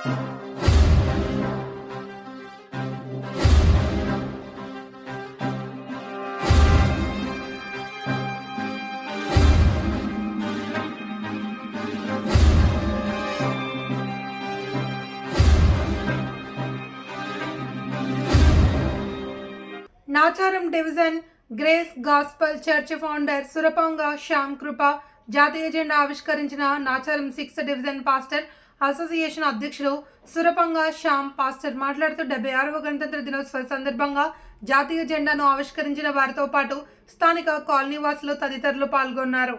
Nacharam division grace gospel church founder Surapanga Shyam Krupa జాతీయ జెండా ఆవిష్కరించిన Nacharam 6th division pastor association అధ్యక్షులు సురపంగ శ్యామ్ పాస్టర్ మాట్లాడుతూ 76వ గణతంత్ర దినోత్సవ సందర్భంగా జాతీయ జెండాను ఆవిష్కరించిన వారితో పాటు స్థానిక కాలనీ వాసులు తదితరులు పాల్గొన్నారు.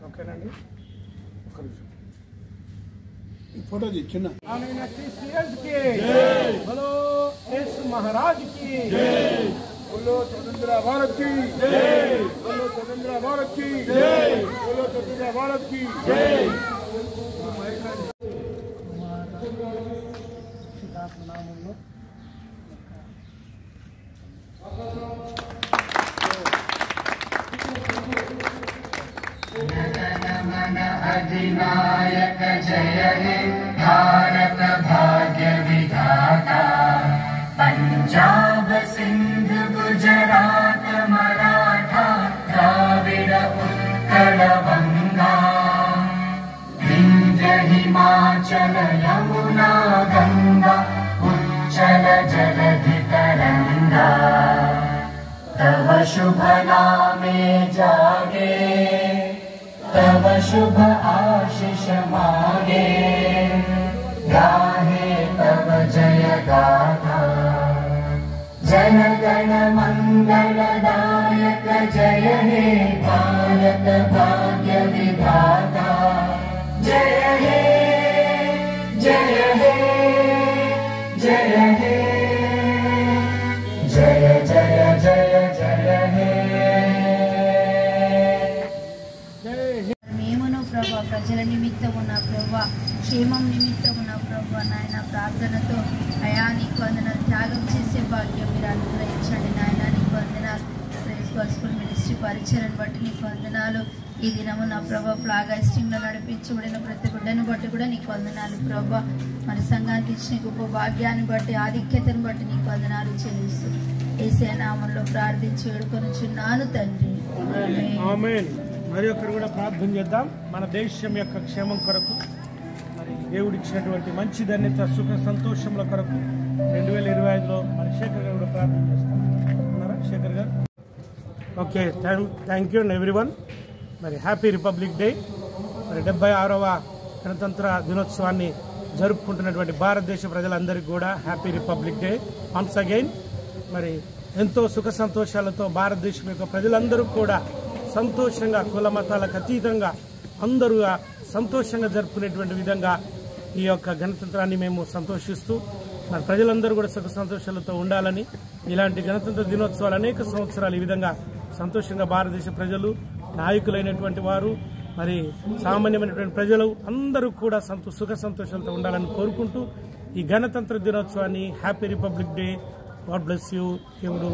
ఓకేనండి, ఈ ఫోటో చిన్న महाराज की बोलो स्वतंत्र भारत की बोलो स्वतंत्र भारत की बोलो स्वतंत्र भारत की नामंలో अधिनायक जय हे भारत भाग्य विधाता पंजाब सिंध गुजरात मराठा द्राविड़ उत्कल बंगा विंध्य हिमाचल यमुना गंगा उच्चल जलधि तरंगा तव शुभ नामे जागे तव शुभ आशीष मागे गाहे तव जय गाथा जन गण मंगलदायक जय हे भारत भाग्य विधाता जय हे जय हे जय हे जय जय जय जय हे ప్రజల నిమిత్తము నా ప్రభువా క్షేమం నిమిత్తము నా ప్రభువా నాయన ప్రార్థనతో అయా నీకు వందనాలు త్యాగం చేసే భాగ్యం మీరు అనుగ్రహించండి నాయన నీకు వందనాలు ప్రైజ్ గాస్పెల్ మినిస్ట్రీ పరిచయం బట్టి నీకు వందనాలు ఈ దినము నా ప్రభా ఫ్లాగ్ హైస్టింగ్లో నడిపించబడిన ప్రతి బిడ్డను బట్టి కూడా నీకు వందనాలు ప్రభా మన సంఘానికి ఇచ్చిన గొప్ప భాగ్యాన్ని బట్టి ఆధిక్యతను బట్టి నీకు వందనాలు చెల్లిస్తూ యేసయ్య నామములో ప్రార్థించి వేడుకొనుచున్నాను తండ్రి ఆమేన్. మరి ఒక్కరు కూడా ప్రార్థన చేద్దాం మన దేశం యొక్క క్షేమం కొరకు, మరి దేవుడిచ్చినటువంటి మంచి ధన్యత సుఖ సంతోషముల కొరకు 2025లో మరి శేఖర్ గారు కూడా ప్రార్థన చేస్తాం. ఉన్నారా శేఖర్ గారు? Okay, thank you and everyone. మరి హ్యాపీ రిపబ్లిక్ డే. మరి 76వ గణతంత్ర దినోత్సవాన్ని జరుపుకుంటున్నటువంటి భారతదేశ ప్రజలందరికీ కూడా happy republic day once again. మరి ఎంతో సుఖ సంతోషాలతో భారతదేశం యొక్క ప్రజలందరూ కూడా సంతోషంగా కుల మతాలకు అతీతంగా అందరూ సంతోషంగా జరుపుకునేటువంటి విధంగా ఈ యొక్క గణతంత్రాన్ని మేము సంతోషిస్తూ మన ప్రజలందరూ కూడా సుఖ సంతోషాలతో ఉండాలని, ఇలాంటి గణతంత్ర దినోత్సవాలు అనేక సంవత్సరాలు ఈ విధంగా సంతోషంగా భారతదేశ ప్రజలు, నాయకులైనటువంటి వారు, మరి సామాన్యమైనటువంటి ప్రజలు అందరూ కూడా సుఖ సంతోషాలతో ఉండాలని కోరుకుంటూ ఈ గణతంత్ర దినోత్సవాన్ని happy republic day, God bless you, దేవుడు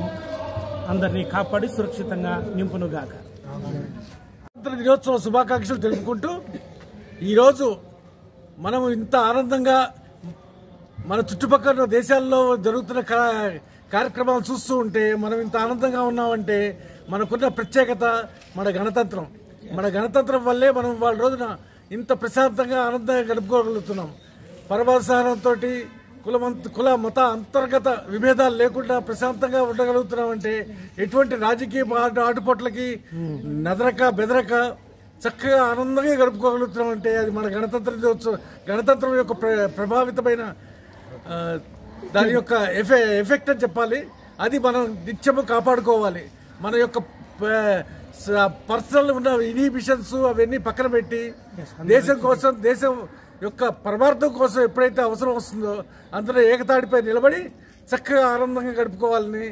అందరినీ కాపాడి సురక్షితంగా నింపునుగాక. గణతంత్ర దినోత్సవ శుభాకాంక్షలు తెలుపుకుంటూ ఈరోజు మనం ఇంత ఆనందంగా మన చుట్టుపక్కల దేశాల్లో జరుగుతున్న కార్యక్రమాలు చూస్తూ ఉంటే మనం ఇంత ఆనందంగా ఉన్నామంటే మనకున్న ప్రత్యేకత మన గణతంత్రం. మన గణతంత్రం వల్లే మనం వాళ్ళ రోజున ఇంత ప్రశాంతంగా ఆనందంగా గడుపుకోగలుగుతున్నాం. పరమాసనంతో కుల మత అంతర్గత విభేదాలు లేకుండా ప్రశాంతంగా ఉండగలుగుతున్నామంటే ఎటువంటి రాజకీయ ఆటుపోట్లకి నదరక బెదరక చక్కగా ఆనందంగా గడుపుకోగలుగుతున్నామంటే అది మన గణతంత్రం యొక్క ప్రభావితమైన దాని యొక్క ఎఫెక్ట్ అని చెప్పాలి. అది మనం నిత్యము కాపాడుకోవాలి. మన యొక్క పర్సనల్ ఉన్న ఇన్హిబిషన్స్ అవన్నీ పక్కన పెట్టి దేశం కోసం, దేశం యొక్క పరమార్థం కోసం ఎప్పుడైతే అవసరం వస్తుందో అందరూ ఏకతాటిపై నిలబడి చక్కగా ఆనందంగా గడుపుకోవాలని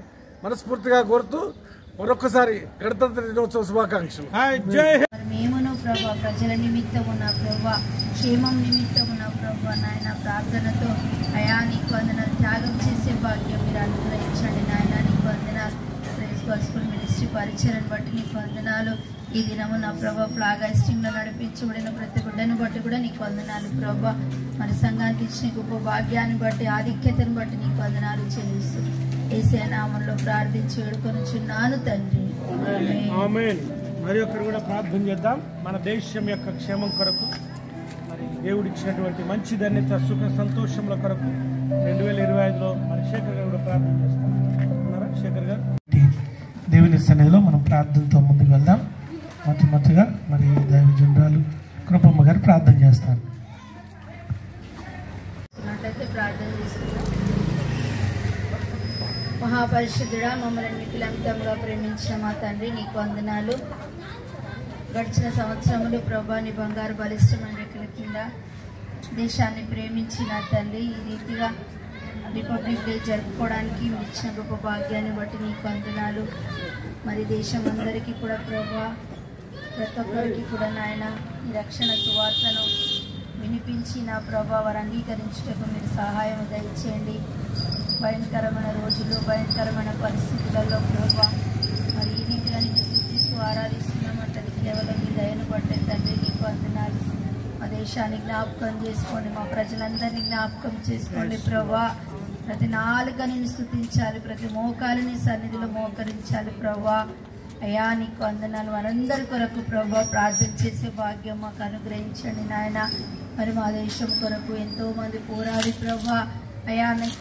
మనస్ఫూర్తిగా కోరుతూ మరొకసారి గణతంత్ర దినోత్సవ శుభాకాంక్షలు. జై మరి మేమును ప్రభా ప్రజల నిమిత్తము నా ప్రభా క్షేమం నిమిత్తము నా ప్రభా నాయన ప్రార్థనతో అయా నీకు వందనాలు త్యాగం చేసే భాగ్యం మీరు అనుగ్రహించండి నాయన నీకు వందనాలు. ప్రైజ్ గాస్పెల్ మినిస్ట్రీ పరిచయం బట్టి నీకు వందనాలు. ఈ దినము నా ప్రభా ఫ్లాగ్ హైస్టింగ్లో నడిపించబడిన ప్రతి బిడ్డను బట్టి కూడా నీకు వందనాలు ప్రభా. మన సంఘానికి ఇచ్చిన గొప్ప భాగ్యాన్ని బట్టి ఆధిక్యతను బట్టి నీకు వందనాలు చెల్లిస్తూ యేసయ్య నామములో ప్రార్థించి వేడుకొనుచున్నాను తండ్రి. ఆమేన్. మరి ఒకరు కూడా ప్రార్థన చేద్దాం మన దేశం యొక్క క్షేమం కొరకు, మరి దేవుడిచ్చినటువంటి మంచి ధన్యత సుఖ సంతోషముల కొరకు 2025లో మన శేఖర్ గారు కూడా ప్రార్థన చేస్తాం. ఉన్నారా శేఖర్ గారు? దేవుని సన్నిధిలో మనం ప్రార్థనతో ముందుకు వెళ్దాం. మొట్టమొదటిగా మరి దైవజనురాలు కృపమ్మ గారు ప్రార్థన చేస్తారు. ప్రార్థన చేసుకుందాం. మహాపరిశుద్ధుడా, మమ్మల్ని నిఖిలంతంగా ప్రేమించిన మా తండ్రి నీకు వందనాలు. గడిచిన సంవత్సరములు ప్రభా నీ బంగారు బలిష్టమైన రెక్కల కింద దేశాన్ని ప్రేమించిన తండ్రి ఈ రీతిగా రిపబ్లిక్ డే జరుపుకోవడానికి ఇచ్చిన గొప్ప భాగ్యాన్ని బట్టి నీకు వందనాలు. మరి దేశం అందరికీ కూడా ప్రభా ప్రతి ఒక్కరికి కూడా నాయన ఈ రక్షణ సువార్తను వినిపించి నా ప్రభా వారు అంగీకరించుటకు మీరు సహాయం దయచేయండి. భయంకరమైన రోజుల్లో భయంకరమైన పరిస్థితులలో ప్రభా మరి ఈ రీతిగా నేను స్తుతిస్తూ ఆరాధిస్తున్నామంటే కేవలం మీ దయను బట్టే తండ్రి నీకు వందనాలు. మా దేశాన్ని జ్ఞాపకం చేసుకోండి, మా ప్రజలందరినీ జ్ఞాపకం చేసుకోండి ప్రభా. ప్రతి నాలుకని స్తుతించాలి, ప్రతి మోకాలిని సన్నిధిలో మోకరించాలి ప్రభా. అయ్యా నీకు వందనాలు. మనందరి కొరకు ప్రభా ప్రార్థన చేసే భాగ్యం మాకు అనుగ్రహించండి నాయన. మరి మా దేశం కొరకు ఎంతోమంది పోరాడి ప్రభా అయా